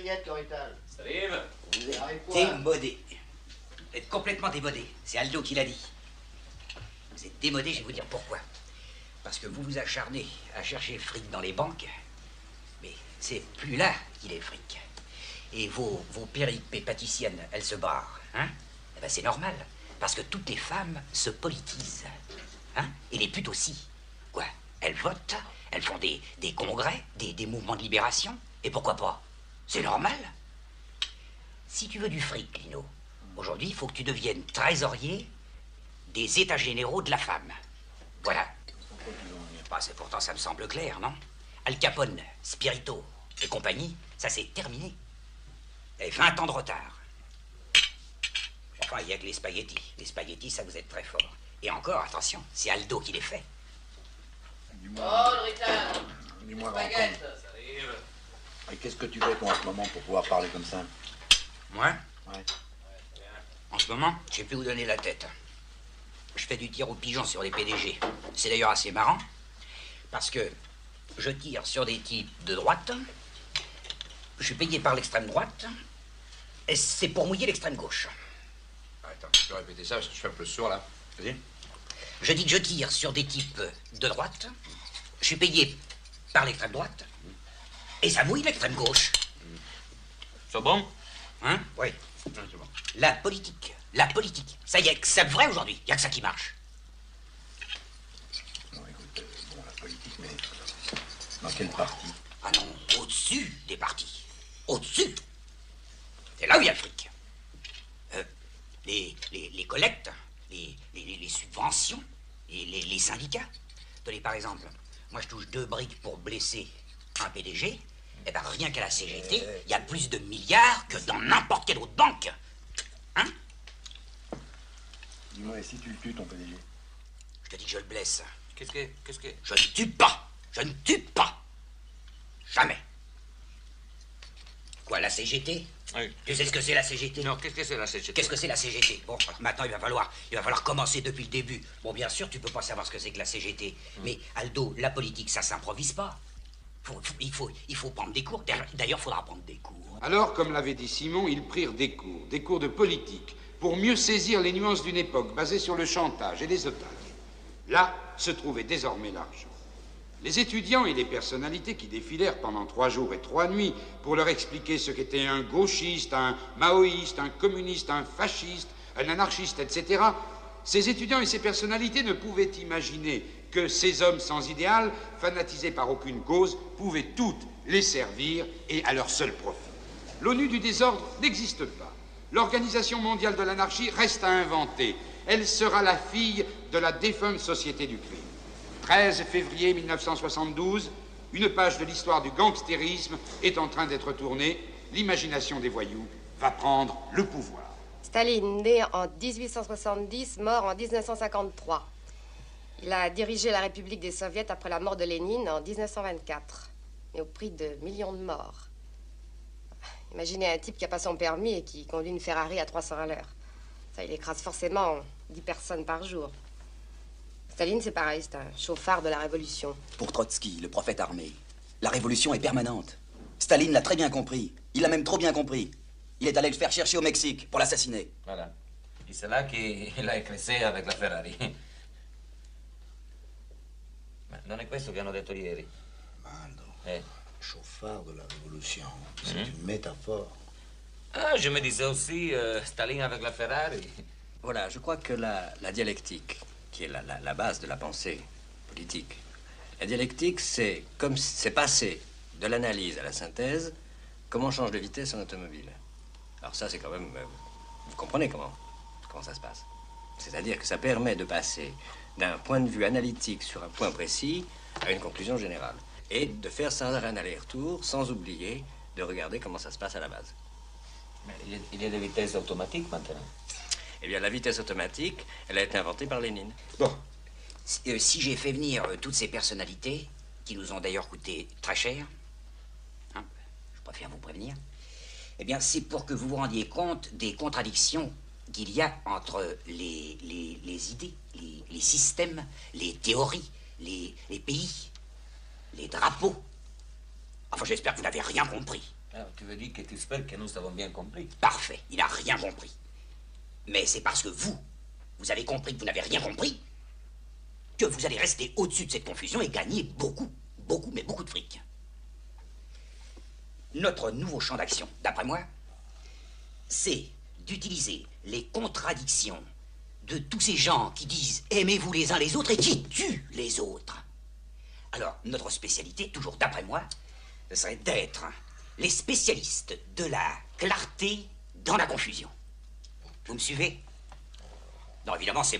grillette, l'hôpital. Salim. Vous êtes démodé. Vous êtes complètement démodé. C'est Aldo qui l'a dit. Vous êtes démodé, je vais vous dire pourquoi. Parce que vous vous acharnez à chercher le fric dans les banques, mais c'est plus là qu'il est le fric. Et vos péripéties pâtissiennes, elles se barrent, hein? Eh ben c'est normal, parce que toutes les femmes se politisent, hein? Et les putes aussi. Quoi? Elles votent, elles font des congrès, des mouvements de libération, et pourquoi pas? C'est normal. Si tu veux du fric, Lino, aujourd'hui, il faut que tu deviennes trésorier des états généraux de la femme. Voilà. Bah, pourtant, ça me semble clair, non? Al Capone, Spirito et compagnie, ça c'est terminé. Et 20 ans de retard. Enfin, il y a que les spaghettis. Les spaghettis, ça vous êtes très fort. Et encore, attention, c'est Aldo qui les fait. Oh, le rital. Dis-moi, Baguette. Ça arrive. et qu'est-ce que tu fais toi en ce moment pour pouvoir parler comme ça? Moi? Ouais. En ce moment, je sais plus où donner la tête. Je fais du tir au pigeon sur les PDG. C'est d'ailleurs assez marrant, parce que je tire sur des types de droite, je suis payé par l'extrême droite, et c'est pour mouiller l'extrême gauche. Attends, tu peux répéter ça parce que je suis un peu sourd là. Vas-y. Je dis que je tire sur des types de droite, je suis payé par l'extrême droite, et ça mouille l'extrême gauche. C'est bon? Hein? Oui. Ouais, c'est bon. La politique, ça y est, c'est vrai aujourd'hui, il n'y a que ça qui marche. Non, écoute, bon, la politique, mais dans quel parti? Ah non, au-dessus des partis. Au-dessus. C'est là où il y a le fric. Les collectes, les subventions, les syndicats. Tenez, par exemple, moi je touche 2 briques pour blesser un PDG. Eh ben rien qu'à la CGT, il y a plus de milliards que dans n'importe quelle autre banque. Hein? Dis-moi, et si tu le tues, ton PDG? Je te dis que je le blesse. Qu'est-ce que... Je ne tue pas. Je ne tue pas. Jamais. Quoi, la CGT? Oui. Tu sais ce que c'est la CGT? Non, qu'est-ce que c'est la CGT? Qu'est-ce que c'est la CGT? Bon, maintenant, il va falloir commencer depuis le début. Bon, bien sûr, tu peux pas savoir ce que c'est que la CGT. Mais, Aldo, la politique, ça s'improvise pas. Il faut prendre des cours. D'ailleurs, il faudra prendre des cours. Alors, comme l'avait dit Simon, ils prirent des cours de politique, pour mieux saisir les nuances d'une époque basée sur le chantage et les otages. Là se trouvait désormais l'argent. Les étudiants et les personnalités qui défilèrent pendant 3 jours et 3 nuits pour leur expliquer ce qu'était un gauchiste, un maoïste, un communiste, un fasciste, un anarchiste, etc., ces étudiants et ces personnalités ne pouvaient imaginer que ces hommes sans idéal, fanatisés par aucune cause, pouvaient toutes les servir et à leur seul profit. L'ONU du désordre n'existe pas. L'Organisation mondiale de l'anarchie reste à inventer. Elle sera la fille de la défunte Société du crime. 13 février 1972, une page de l'histoire du gangstérisme est en train d'être tournée. L'imagination des voyous va prendre le pouvoir. Staline, né en 1870, mort en 1953. Il a dirigé la République des Soviets après la mort de Lénine en 1924, mais au prix de millions de morts. Imaginez un type qui n'a pas son permis et qui conduit une Ferrari à 300 à l'heure. Ça, il écrase forcément 10 personnes par jour. Staline, c'est pareil, c'est un chauffard de la Révolution. Pour Trotsky, le prophète armé, la révolution est permanente. Staline l'a très bien compris. Il l'a même trop bien compris. Il est allé le faire chercher au Mexique pour l'assassiner. Voilà. Et c'est là qu'il a écrasé avec la Ferrari. Ma non è questo che hanno detto ieri? Mando, chauffard de la révolution, c'est une métaphore. Ah, je me disais aussi Staline avec la Ferrari. Voilà, je crois que la dialectique, qui est la base de la pensée politique, la dialectique, c'est comme c'est passé de l'analyse à la synthèse, comment on change de vitesse en automobile. Alors ça, c'est quand même... vous comprenez comment ça se passe. C'est-à-dire que ça permet de passer d'un point de vue analytique sur un point précis à une conclusion générale. Et de faire sans arrêt un aller-retour, sans oublier de regarder comment ça se passe à la base. Mais il y a des vitesses automatiques maintenant. Eh bien, la vitesse automatique, elle a été inventée par Lénine. Bon, si j'ai fait venir toutes ces personnalités, qui nous ont d'ailleurs coûté très cher, hein, je préfère vous prévenir, eh bien, c'est pour que vous vous rendiez compte des contradictions qu'il y a entre les idées, les systèmes, les théories, les pays, les drapeaux. Enfin, j'espère que vous n'avez rien compris. Alors, tu veux dire que tu espères que nous avons bien compris? Parfait, il n'a rien compris. Mais c'est parce que vous avez compris que vous n'avez rien compris, que vous allez rester au-dessus de cette confusion et gagner beaucoup, mais beaucoup de fric. Notre nouveau champ d'action, d'après moi, c'est d'utiliser les contradictions de tous ces gens qui disent « aimez-vous les uns les autres » et qui tuent les autres. Alors, notre spécialité, toujours d'après moi, ce serait d'être les spécialistes de la clarté dans la confusion. Vous me suivez? Non, évidemment, c'est